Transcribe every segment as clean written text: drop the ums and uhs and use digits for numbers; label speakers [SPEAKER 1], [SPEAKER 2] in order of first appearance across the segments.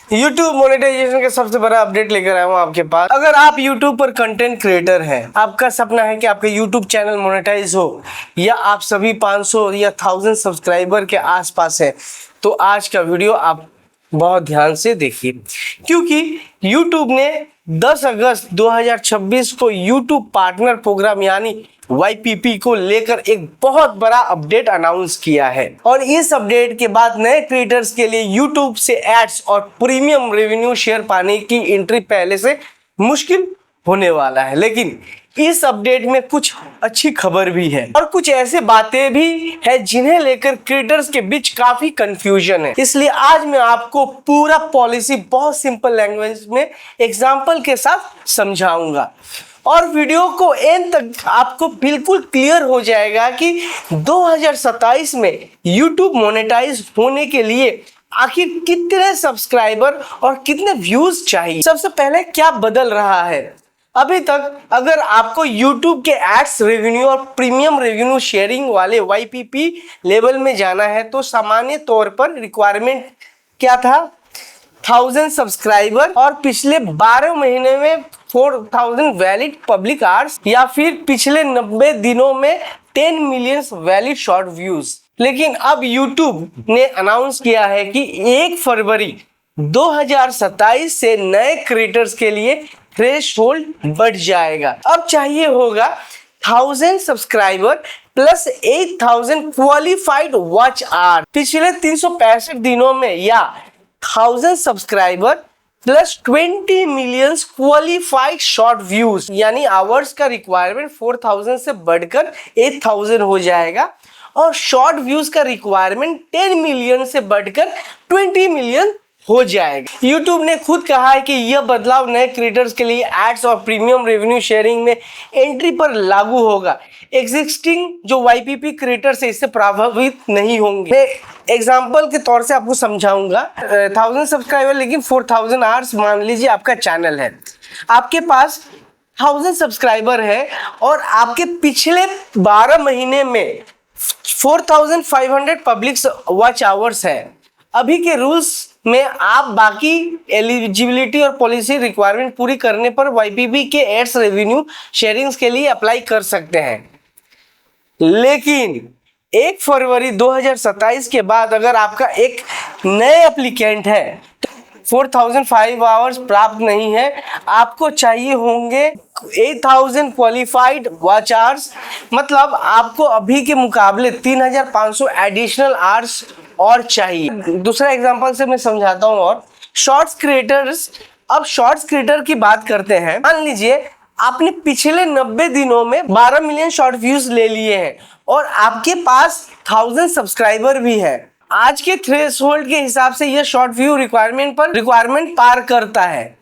[SPEAKER 1] YouTube monetization का सबसे बड़ा अपडेट लेकर आया हूँ आपके पास। अगर आप YouTube पर कंटेंट क्रिएटर हैं, आपका सपना है कि आपका YouTube चैनल मोनेटाइज हो, या आप सभी 500 या 1000 सब्सक्राइबर के आसपास है, तो आज का वीडियो आप बहुत ध्यान से देखिए, क्योंकि YouTube ने 10 अगस्त 2026 को YouTube पार्टनर प्रोग्राम यानी YPP को लेकर एक बहुत बड़ा अपडेट अनाउंस किया है। और इस अपडेट के बाद नए क्रिएटर्स के लिए YouTube से एड्स और प्रीमियम रेवेन्यू शेयर पाने की एंट्री पहले से मुश्किल होने वाला है। लेकिन इस अपडेट में कुछ अच्छी खबर भी है और कुछ ऐसे बातें भी है जिन्हें लेकर क्रिएटर्स के बीच काफी कंफ्यूजन है। इसलिए आज मैं आपको पूरा पॉलिसी बहुत सिंपल लैंग्वेज में एग्जांपल के साथ समझाऊंगा और वीडियो को एंड तक आपको बिल्कुल क्लियर हो जाएगा कि 2027 में YouTube मोनेटाइज होने के लिए आखिर कितने सब्सक्राइबर और कितने व्यूज चाहिए। सबसे पहले क्या बदल रहा है। अभी तक अगर आपको YouTube के एड्स रेवेन्यू और प्रीमियम रेवेन्यू शेयरिंग वाले YPP लेवल में जाना है तो सामान्य तौर पर रिक्वायरमेंट क्या था, 1000 सब्सक्राइबर और पिछले 12 महीने में 4000 वैलिड पब्लिक आवर्स या फिर पिछले 90 दिनों में 10 मिलियन वैलिड शॉर्ट व्यूज। लेकिन अब YouTube ने अनाउंस किया है कि 1 फरवरी 2027 से नए क्रिएटर्स के लिए थ्रेशोल्ड बढ़ जाएगा। अब चाहिए होगा 1000 subscriber plus 8000 qualified watch hour पिछले 365 दिनों में, या 1000 subscriber plus 20 million qualified short views यानी आवर्स का रिक्वायरमेंट 4000 से बढ़कर 8000 हो जाएगा और शॉर्ट व्यूज का रिक्वायरमेंट 10 मिलियन से बढ़कर 20 मिलियन हो जाएगा। YouTube ने खुद कहा है कि यह बदलाव नए क्रिएटर्स के लिए एड्स और प्रीमियम रेवेन्यू शेयरिंग में एंट्री पर लागू होगा। एग्जिस्टिंग जो YPP क्रिएटर्स है इससे प्रभावित नहीं होंगे। मैं एग्जांपल के तौर से आपको समझाऊंगा। 1000 सब्सक्राइबर लेकिन 4000 आवर्स मान लीजिए आपका चैनल है, आपके पास 1000 सब्सक्राइबर है और आपके पिछले 12 महीने में 4500 पब्लिक वॉच आवर्स है। अभी के रूल्स में आप बाकी एलिजिबिलिटी और पॉलिसी रिक्वायरमेंट पूरी करने पर YPP के एड्स रेवेन्यू शेयरिंग्स के लिए अप्लाई कर सकते हैं। लेकिन 1 फरवरी 2027 के बाद अगर आपका एक नए एप्लीकेंट है तो 4005 आवर्स प्राप्त नहीं है, आपको चाहिए होंगे 8000 क्वालिफाइड वॉच आवर्स, मतलब आपको अभी के मुकाबले 3500 एडिशनल आवर्स और चाहिए। दूसरा एग्जांपल से मैं समझाता हूँ। और शॉर्ट्स क्रिएटर्स, अब शॉर्ट्स क्रिएटर की बात करते हैं। मान लीजिए आपने पिछले 90 दिनों में 12 मिलियन शॉर्ट व्यूज ले लिए हैं और आपके पास 1000 सब्सक्राइबर भी है। आज के थ्रेशोल्ड के हिसाब से यह शॉर्ट व्यू रिक्वायरमेंट पार करता है।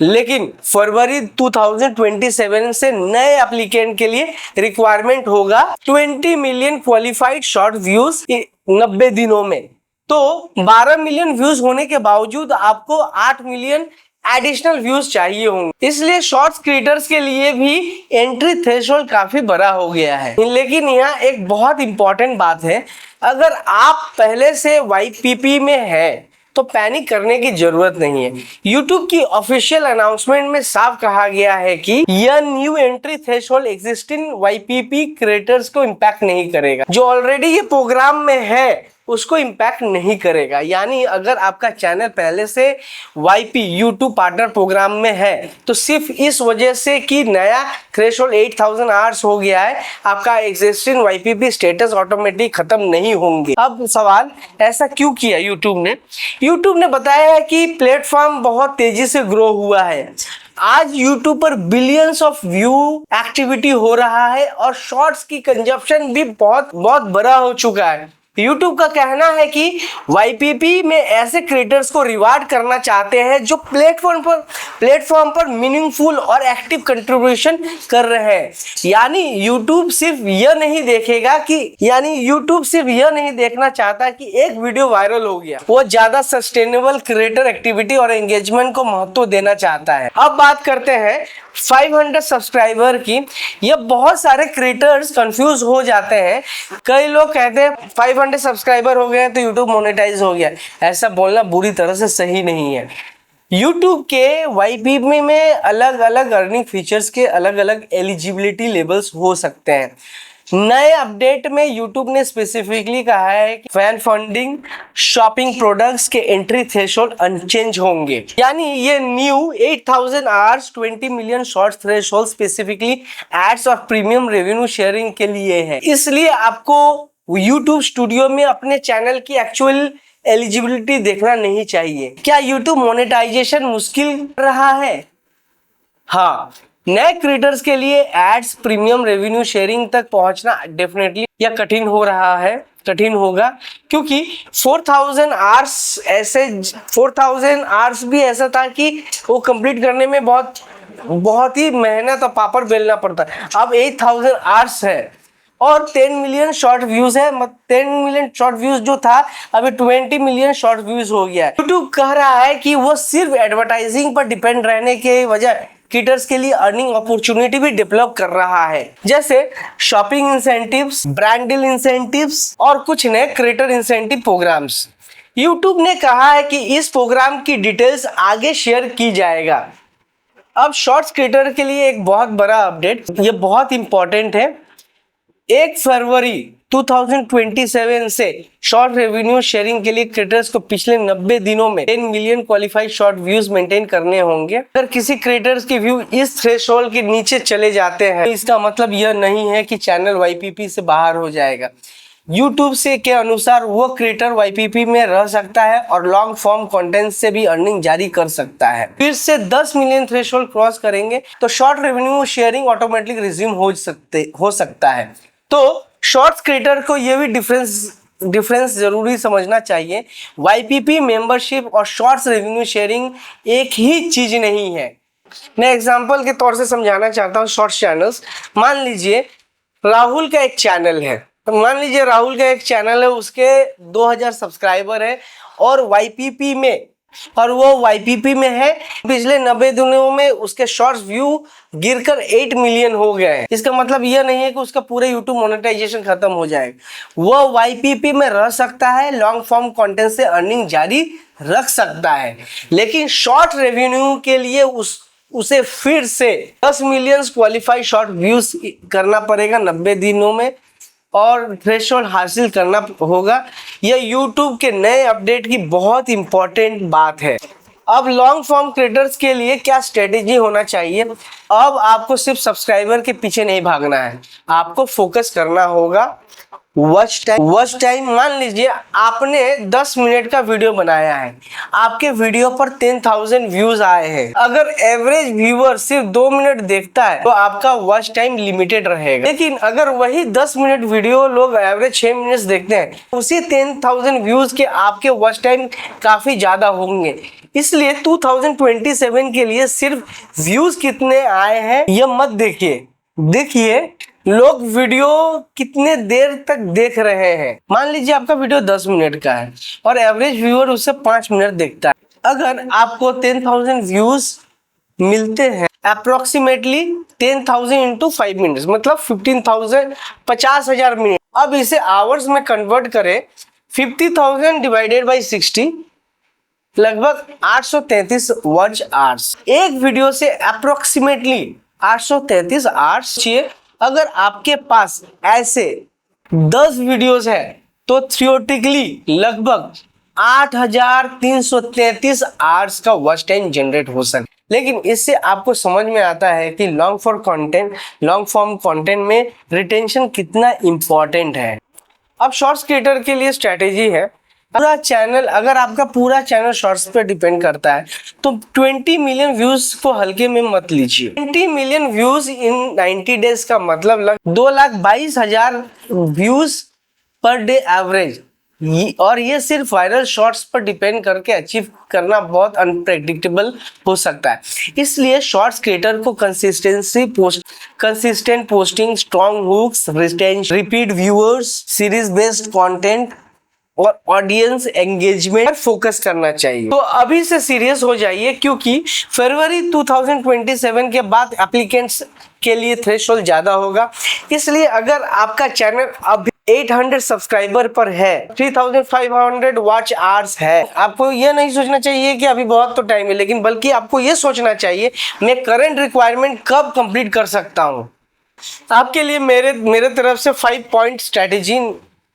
[SPEAKER 1] लेकिन फरवरी 2027 से नए एप्लीकेंट के लिए रिक्वायरमेंट होगा 20 मिलियन क्वालिफाइड शॉर्ट व्यूज 90 दिनों में। तो 12 मिलियन व्यूज होने के बावजूद आपको 8 मिलियन एडिशनल व्यूज चाहिए होंगे। इसलिए शॉर्ट्स क्रिएटर्स के लिए भी एंट्री थ्रेशोल्ड काफी बड़ा हो गया है। लेकिन यहाँ एक बहुत इंपॉर्टेंट बात है, अगर आप पहले से YPP में है तो पैनिक करने की जरूरत नहीं है। YouTube की ऑफिशियल अनाउंसमेंट में साफ कहा गया है कि यह new entry threshold existing YPP creators को इम्पैक्ट नहीं करेगा। जो ऑलरेडी ये प्रोग्राम में है उसको इम्पैक्ट नहीं करेगा। यानी अगर आपका चैनल पहले से YouTube पार्टनर प्रोग्राम में है तो सिर्फ इस वजह से कि नया थ्रेशोल्ड 8000 आवर्स हो गया है, आपका एग्जिस्टिंग YPP स्टेटस ऑटोमेटिक खत्म नहीं होंगे। अब सवाल, ऐसा क्यों किया YouTube ने बताया है कि प्लेटफॉर्म बहुत तेजी से ग्रो हुआ है। आज YouTube पर बिलियंस ऑफ व्यू एक्टिविटी हो रहा है और शॉर्ट्स की कंजप्शन भी बहुत बड़ा हो चुका है। YouTube का कहना है कि YPP में ऐसे क्रिएटर्स को रिवार्ड करना चाहते हैं जो प्लेटफॉर्म पर मीनिंगफुल और एक्टिव कंट्रीब्यूशन कर रहे हैं। यानी YouTube सिर्फ यह नहीं देखना चाहता कि एक वीडियो वायरल हो गया, वो ज्यादा सस्टेनेबल क्रिएटर एक्टिविटी और एंगेजमेंट को महत्व देना चाहता है। अब बात करते हैं 500 सब्सक्राइबर की। ये बहुत सारे क्रिएटर्स कंफ्यूज हो जाते हैं। कई लोग कहते हैं वनडे सब्सक्राइबर हो गए तो यूट्यूब मोनेटाइज हो गया, ऐसा बोलना बुरी तरह से सही नहीं है। यूट्यूब के YPP में अलग अलग अर्निंग फीचर्स के अलग अलग एलिजिबिलिटी लेवल्स हो सकते हैं। नए अपडेट में यूट्यूब ने स्पेसिफिकली कहा है कि फैन फंडिंग, शॉपिंग प्रोडक्ट्स के एंट्री थ्रेशोल्ड अनचेंज होंगे। यानी ये new 8000 hours 20 million shorts threshold specifically ads और प्रीमियम रेवेन्यू शेयरिंग के लिए है। इसलिए आपको यूट्यूब स्टूडियो में अपने चैनल की एक्चुअल एलिजिबिलिटी देखना नहीं चाहिए। क्या यूट्यूब मोनेटाइजेशन मुश्किल रहा है? हाँ, नए क्रिएटर्स के लिए एड्स, प्रीमियम रेवेन्यू शेयरिंग तक पहुंचना डेफिनेटली या कठिन हो रहा है, कठिन होगा, क्योंकि 4000 आवर्स भी ऐसा था कि वो कंप्लीट करने में बहुत ही मेहनत और पापड़ बेलना पड़ता है। अब 8000 आवर्स है और 10 मिलियन शॉर्ट व्यूज है। 10 मिलियन शॉर्ट व्यूज जो था अभी 20 मिलियन शॉर्ट व्यूज हो गया है। यूट्यूब कह रहा है कि वो सिर्फ एडवर्टाइजिंग पर डिपेंड रहने के वजह क्रिएटर्स के लिए अर्निंग अपॉर्चुनिटी भी डेवलप कर रहा है, जैसे shopping incentives, brand deal incentives और कुछ नए क्रिएटर इंसेंटिव प्रोग्राम्स। यूट्यूब ने कहा है कि इस प्रोग्राम की डिटेल्स आगे शेयर की जाएगा। अब शॉर्ट्स क्रिएटर के लिए एक बहुत बड़ा अपडेट, ये बहुत इंपॉर्टेंट है। 1 फरवरी 2027 से शॉर्ट रेवेन्यू शेयरिंग के लिए क्रिएटर्स को पिछले 90 दिनों में 10 million qualified short views maintain करने होंगे। अगर किसी क्रिएटर्स के व्यू इस थ्रेशोल्ड के नीचे चले जाते हैं तो इसका मतलब यह नहीं है कि चैनल YPP से बाहर हो जाएगा। यूट्यूब से के अनुसार वो क्रिएटर YPP में रह सकता है और लॉन्ग फॉर्म कंटेंट से भी अर्निंग जारी कर सकता है। फिर से 10 मिलियन थ्रेशोल्ड क्रॉस करेंगे तो short revenue sharing automatic resume हो सकता है। तो शॉर्ट्स क्रिएटर को ये भी डिफरेंस जरूरी समझना चाहिए। YPP मेंबरशिप और शॉर्ट्स रेवेन्यू शेयरिंग एक ही चीज नहीं है। मैं एग्जांपल के तौर से समझाना चाहता हूँ। शॉर्ट्स चैनल्स, मान लीजिए राहुल का एक चैनल है, उसके 2000 सब्सक्राइबर है और YPP में है। पिछले 90 दिनों में उसके शॉर्ट्स व्यू गिरकर 8 मिलियन हो गए हैं। इसका मतलब यह नहीं है कि उसका पूरा यूट्यूब मोनेटाइजेशन खत्म हो जाएगा। वो YPP में रह सकता है, लॉन्ग फॉर्म कंटेंट से अर्निंग जारी रख सकता है, लेकिन शॉर्ट रेवेन्यू के लिए उसे फिर से 10 मिलियन क्वालिफाइड शॉर्ट व्यूज करना पड़ेगा 90 दिनों में और थ्रेशोल्ड हासिल करना होगा। यह यूट्यूब के नए अपडेट की बहुत इंपॉर्टेंट बात है। अब लॉन्ग फॉर्म क्रिएटर्स के लिए क्या स्ट्रेटेजी होना चाहिए? अब आपको सिर्फ सब्सक्राइबर के पीछे नहीं भागना है, आपको फोकस करना होगा वॉच टाइम। मान लीजिए आपने 10 मिनट का वीडियो बनाया है, आपके वीडियो पर 10,000 व्यूज आए हैं। अगर एवरेज व्यूअर सिर्फ 2 मिनट देखता है तो आपका वॉच टाइम लिमिटेड रहेगा। लेकिन अगर वही 10 मिनट वीडियो लोग एवरेज 6 मिनट देखते हैं, उसी 10,000 व्यूज के आपके वॉच टाइम काफी ज्यादा होंगे। इसलिए 2027 के लिए सिर्फ व्यूज कितने आए हैं यह मत देखिए लोग वीडियो कितने देर तक देख रहे हैं। मान लीजिए आपका वीडियो 10 मिनट का है और एवरेज व्यूअर उससे 5 मिनट देखता है। अगर आपको 10,000 व्यूज मिलते हैं, अप्रोक्सीमेटली 10,000 इंटू 5 मिनट मतलब 15,000, 50,000 मिनट। अब इसे आवर्स में कन्वर्ट करें, 50,000 डिवाइडेड बाई 60 लगभग 833 वॉच आवर्स। एक वीडियो से अप्रोक्सीमेटली 833 आवर्स चाहिए। अगर आपके पास ऐसे 10 वीडियोस है तो थियोरेटिकली लगभग 8,333 आवर्स का वॉच टाइम जनरेट हो सकता है। लेकिन इससे आपको समझ में आता है कि लॉन्ग फॉर्म कंटेंट में रिटेंशन कितना इंपॉर्टेंट है। अब शॉर्ट्स क्रिएटर के लिए स्ट्रेटेजी है, पूरा चैनल, अगर आपका पूरा चैनल शॉर्ट्स पे डिपेंड करता है तो 20 मिलियन व्यूज को हल्के में मत लीजिए। 20 मिलियन व्यूज इन 90 डेज का मतलब लगभग 2,22,000 व्यूज पर डे एवरेज, और ये सिर्फ वायरल शॉर्ट्स पर डिपेंड करके अचीव करना बहुत अनप्रेडिक्टेबल हो सकता है। इसलिए शॉर्ट्स क्रिएटर को consistent posting, strong hooks, repeat viewers, series based content और ऑडियंस एंगेजमेंट पर फोकस करना चाहिए। तो अभी से सीरियस हो जाइए, क्योंकि फरवरी 2027 के बाद एप्लीकेंट्स के लिए थ्रेशोल्ड ज्यादा होगा। इसलिए अगर आपका चैनल अभी 800 सब्सक्राइबर पर है, 3500 वॉच आवर्स है। आपको ये नहीं सोचना चाहिए कि अभी बहुत तो टाइम है, लेकिन बल्कि आपको ये सोचना चाहिए मैं करंट रिक्वायरमेंट कब कंप्लीट कर सकता हूँ। आपके लिए मेरे तरफ से 5 point strategy.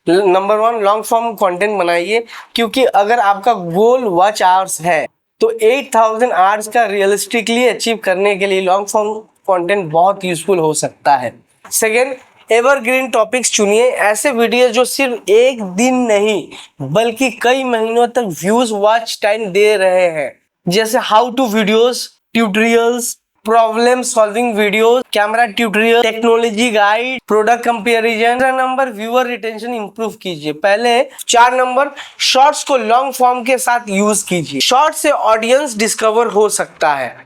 [SPEAKER 1] Number 1, long form content बनाइए, क्योंकि अगर आपका गोल वॉच आवर्स है तो 8000 आवर्स का रियलिस्टिकली अचीव करने के लिए लॉन्ग फॉर्म कंटेंट बहुत यूजफुल हो सकता है। सेकेंड, एवरग्रीन टॉपिक्स चुनिए, ऐसे वीडियो जो सिर्फ एक दिन नहीं बल्कि कई महीनों तक व्यूज वॉच टाइम दे रहे हैं, जैसे how to videos, tutorials, problem solving videos, camera tutorial, technology guide, product comparison. Number, viewer retention improve कीजिए। पहले 4 नंबर, शॉर्ट्स को लॉन्ग फॉर्म के साथ यूज कीजिए। शॉर्ट्स से ऑडियंस डिस्कवर हो सकता है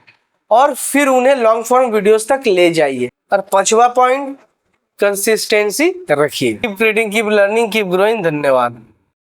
[SPEAKER 1] और फिर उन्हें लॉन्ग फॉर्म वीडियोस तक ले जाइए। और 5वां पॉइंट, कंसिस्टेंसी रखिए। Keep reading, keep learning, keep growing. धन्यवाद।